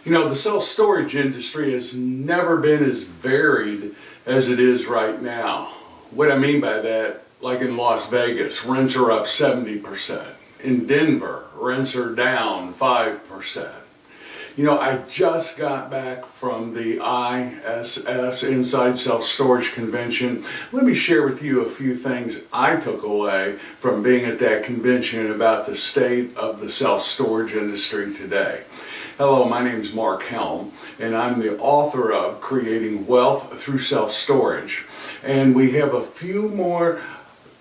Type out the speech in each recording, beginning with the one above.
You know, the self-storage industry has never been as varied as it is right now. What I mean by that, like in Las Vegas, rents are up 70%. In Denver, rents are down 5%. You know, I just got back from the ISS Inside Self-Storage Convention. Let me share with you a few things I took away from being at that convention about the state of the self-storage industry today. Hello, my name is Mark Helm, and I'm the author of Creating Wealth Through Self-Storage. And we have a few more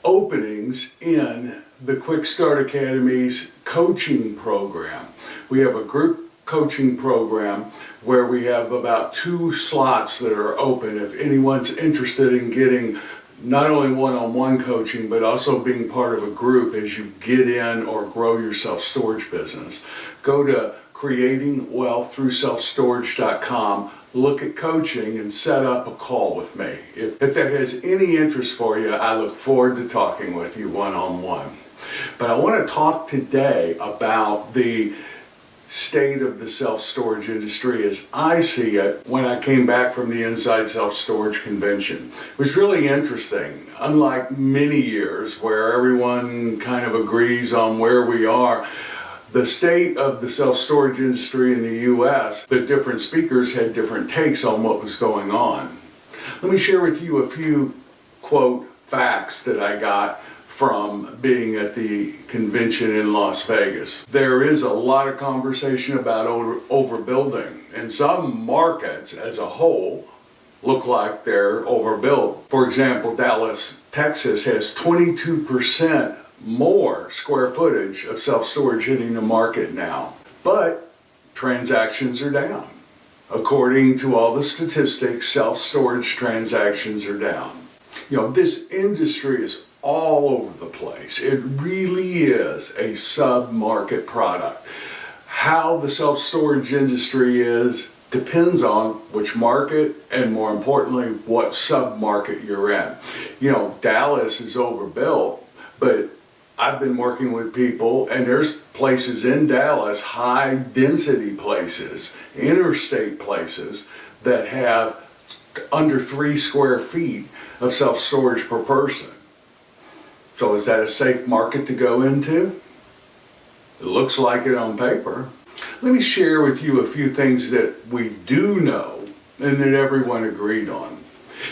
openings in the Quick Start Academy's coaching program. We have a group coaching program where we have about 2 slots that are open if anyone's interested in getting not only one-on-one coaching but also being part of a group as you get in or grow your self-storage business. Go to creatingwealththroughselfstorage.com, look at coaching and set up a call with me. If that has any interest for you, I look forward to talking with you one-on-one. But I want to talk today about the state of the self-storage industry as I see it when I came back from the Inside Self-Storage Convention. It was really interesting. Unlike many years where everyone kind of agrees on where we are, the state of the self-storage industry in the U.S., the different speakers had different takes on what was going on. Let me share with you a few, quote, facts that I got from being at the convention in Las Vegas. There is a lot of conversation about overbuilding, and some markets as a whole look like they're overbuilt. For example, Dallas, Texas has 22% more square footage of self-storage hitting the market now, but transactions are down. According to all the statistics, self-storage transactions are down. You know, this industry is all over the place. It really is a sub-market product. How the self-storage industry is depends on which market and, more importantly, what sub-market you're in. You know, Dallas is overbuilt, but I've been working with people, and there's places in Dallas, high density places, interstate places, that have under 3 square feet of self-storage per person. So is that a safe market to go into? It looks like it on paper. Let me share with you a few things that we do know and that everyone agreed on.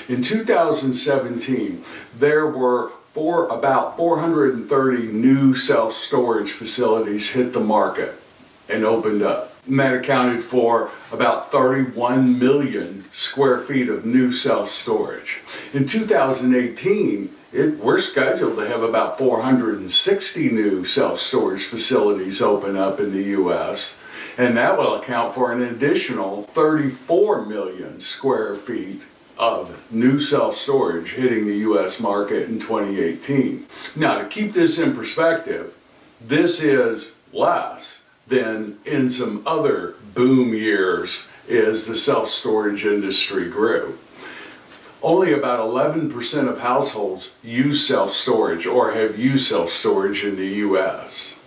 In 2017, there were about 430 new self-storage facilities hit the market and opened up. And that accounted for about 31 million square feet of new self-storage. In 2018, we're scheduled to have about 460 new self-storage facilities open up in the U.S., and that will account for an additional 34 million square feet of new self-storage hitting the U.S. market in 2018. Now, to keep this in perspective, this is less than in some other boom years as the self-storage industry grew. Only about 11% of households use self-storage or have used self-storage in the U.S.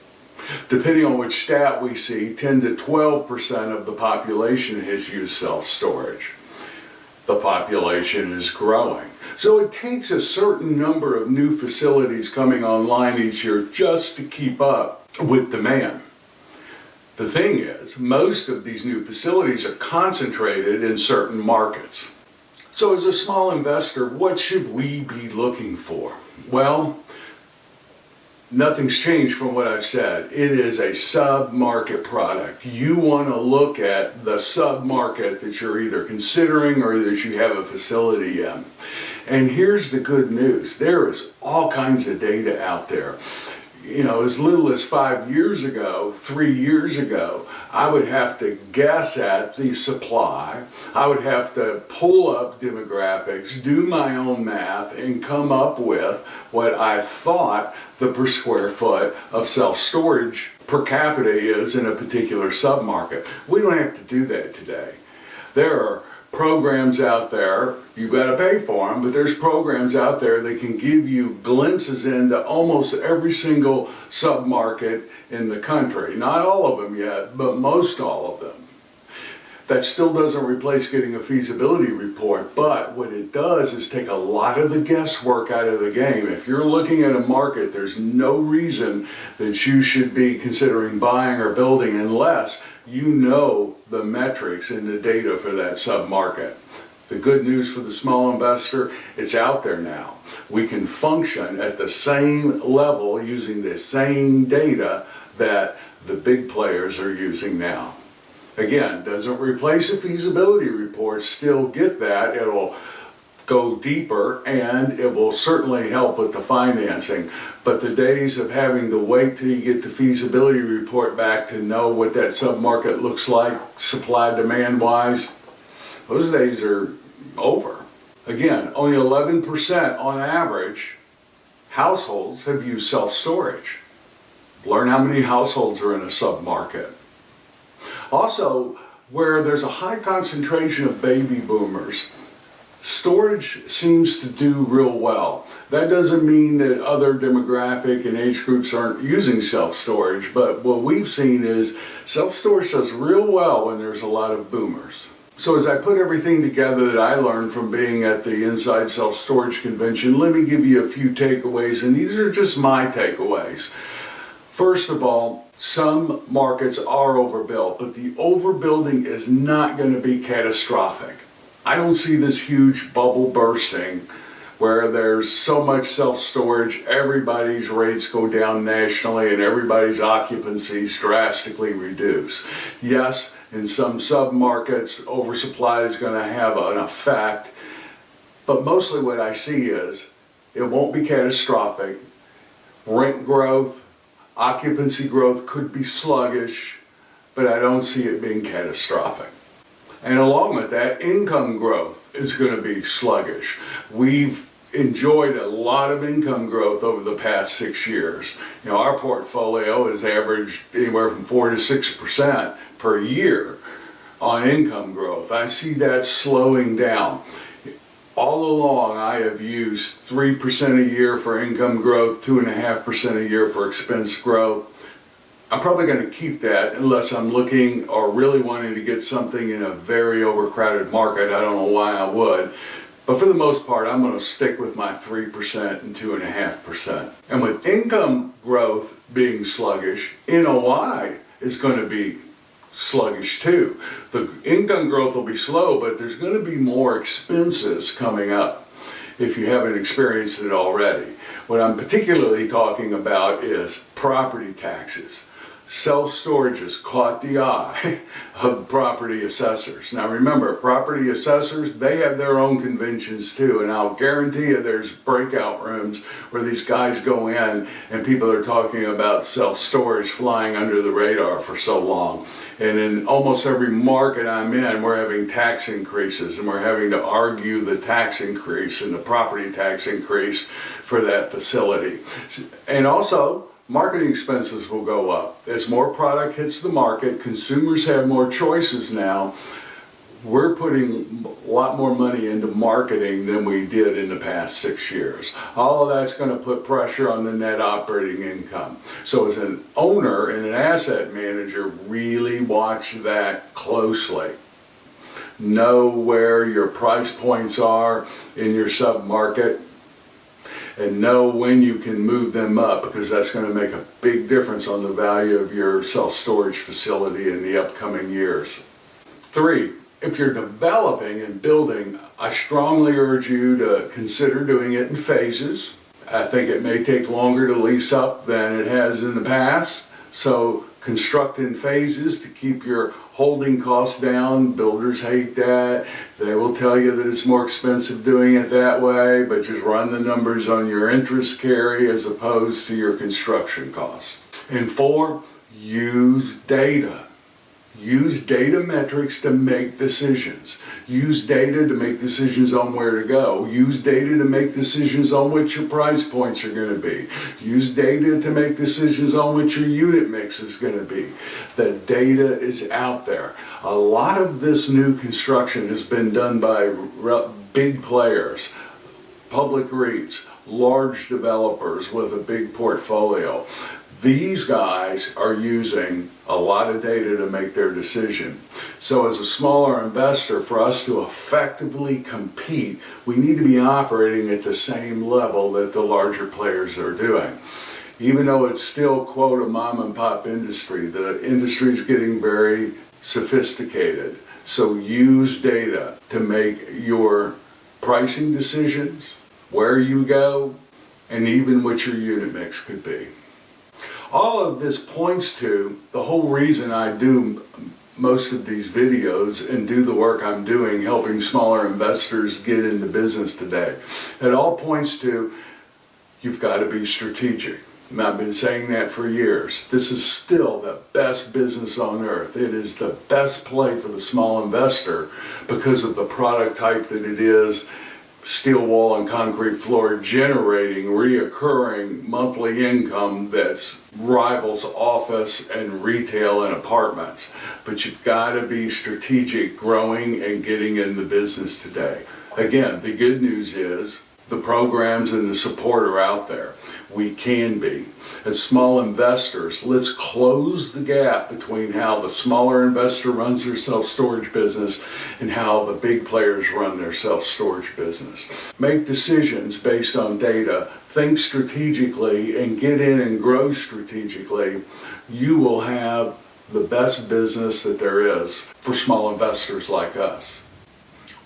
Depending on which stat we see, 10 to 12% of the population has used self-storage. The population is growing. So it takes a certain number of new facilities coming online each year just to keep up with demand. The thing is, most of these new facilities are concentrated in certain markets. So as a small investor, what should we be looking for? Well, nothing's changed from what I've said. It is a sub-market product. You want to look at the sub-market that you're either considering or that you have a facility in. And here's the good news. There is all kinds of data out there. You know, as little as 5 years ago, 3 years ago, I would have to guess at the supply. I would have to pull up demographics, do my own math, and come up with what I thought the per square foot of self-storage per capita is in a particular submarket. We don't have to do that today. There are programs out there, you've got to pay for them, but there's programs out there that can give you glimpses into almost every single submarket in the country. Not all of them yet, but most all of them. That still doesn't replace getting a feasibility report, but what it does is take a lot of the guesswork out of the game. If you're looking at a market, there's no reason that you should be considering buying or building unless you know the metrics and the data for that submarket. The good news for the small investor, it's out there now. We can function at the same level using the same data that the big players are using now. Again, doesn't replace a feasibility report, still get that. It'll go deeper and it will certainly help with the financing. But the days of having to wait till you get the feasibility report back to know what that submarket looks like, supply demand wise, those days are over. Again, only 11% on average households have used self-storage. Learn how many households are in a submarket. Also, where there's a high concentration of baby boomers, storage seems to do real well. That doesn't mean that other demographic and age groups aren't using self-storage, but what we've seen is self-storage does real well when there's a lot of boomers. So as I put everything together that I learned from being at the Inside Self-Storage Convention, let me give you a few takeaways, and these are just my takeaways. First of all, some markets are overbuilt, but the overbuilding is not going to be catastrophic. I don't see this huge bubble bursting where there's so much self-storage, everybody's rates go down nationally and everybody's occupancies drastically reduce. Yes, in some submarkets, oversupply is going to have an effect, but mostly what I see is it won't be catastrophic. Rent growth, occupancy growth could be sluggish, but I don't see it being catastrophic. And along with that, income growth is going to be sluggish. We've enjoyed a lot of income growth over the past 6 years. You know, our portfolio has averaged anywhere from 4 to 6% per year on income growth. I see that slowing down. All along, I have used 3% a year for income growth, 2.5% a year for expense growth. I'm probably going to keep that unless I'm looking or really wanting to get something in a very overcrowded market. I don't know why I would. But for the most part, I'm going to stick with my 3% and 2.5%. And with income growth being sluggish, NOI is going to be sluggish too. The income growth will be slow, but there's going to be more expenses coming up if you haven't experienced it already. What I'm particularly talking about is property taxes. Self-storage has caught the eye of property assessors. Now remember, property assessors, they have their own conventions too, and I'll guarantee you there's breakout rooms where these guys go in and people are talking about self-storage flying under the radar for so long. And in almost every market I'm in, we're having tax increases and we're having to argue the tax increase and the property tax increase for that facility. And also, marketing expenses will go up. As more product hits the market, consumers have more choices now. We're putting a lot more money into marketing than we did in the past 6 years. All of that's going to put pressure on the net operating income. So as an owner and an asset manager, really watch that closely. Know where your price points are in your submarket and know when you can move them up, because that's going to make a big difference on the value of your self-storage facility in the upcoming years. 3, if you're developing and building, I strongly urge you to consider doing it in phases. I think it may take longer to lease up than it has in the past, so construct in phases to keep your holding costs down. Builders hate that. They will tell you that it's more expensive doing it that way, but just run the numbers on your interest carry as opposed to your construction costs. And 4, use data. Use data metrics to make decisions. Use data to make decisions on where to go. Use data to make decisions on what your price points are going to be. Use data to make decisions on what your unit mix is going to be. The data is out there. A lot of this new construction has been done by big players, public REITs, large developers with a big portfolio. These guys are using a lot of data to make their decision. So as a smaller investor, for us to effectively compete, we need to be operating at the same level that the larger players are doing. Even though it's still, quote, a mom and pop industry, the industry is getting very sophisticated. So use data to make your pricing decisions, where you go, and even what your unit mix could be. All of this points to the whole reason I do most of these videos and do the work I'm doing helping smaller investors get into business today. It all points to you've got to be strategic. And I've been saying that for years. This is still the best business on earth. It is the best play for the small investor because of the product type that it is. Steel wall and concrete floor, generating reoccurring monthly income that's rivals office and retail and apartments. But you've got to be strategic, growing and getting in the business today. Again, the good news is the programs and the support are out there. We can be. As small investors, let's close the gap between how the smaller investor runs their self-storage business and how the big players run their self-storage business. Make decisions based on data, think strategically, and get in and grow strategically. You will have the best business that there is for small investors like us.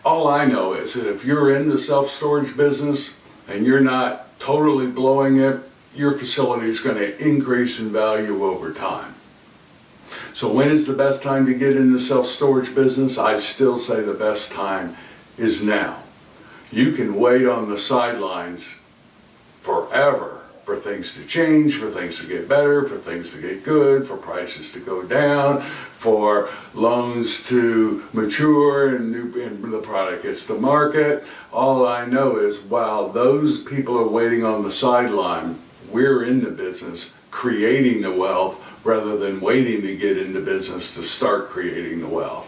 All I know is that if you're in the self-storage business and you're not totally blowing it, your facility is going to increase in value over time. So when is the best time to get in the self-storage business? I still say the best time is now. You can wait on the sidelines forever for things to change, for things to get better, for things to get good, for prices to go down, for loans to mature and the product hits the market. All I know is while those people are waiting on the sideline, we're in the business creating the wealth rather than waiting to get into business to start creating the wealth.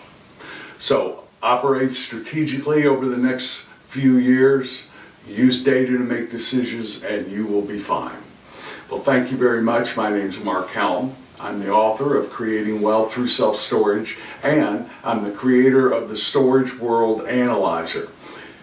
So operate strategically over the next few years. Use data to make decisions and you will be fine. Well, thank you very much. My name is Mark Helm. I'm the author of Creating Wealth Through Self-Storage, and I'm the creator of the Storage World Analyzer.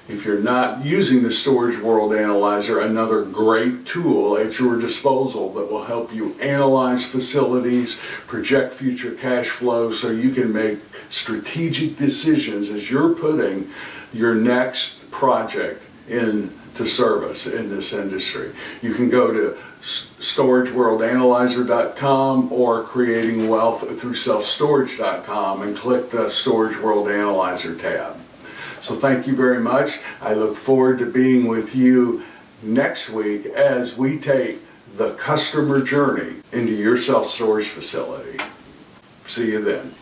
If you're not using the Storage World Analyzer, another great tool at your disposal that will help you analyze facilities, project future cash flow so you can make strategic decisions as you're putting your next project into service in this industry. You can go to storageworldanalyzer.com or creatingwealththroughselfstorage.com and click the Storage World Analyzer tab. So thank you very much. I look forward to being with you next week as we take the customer journey into your self-storage facility. See you then.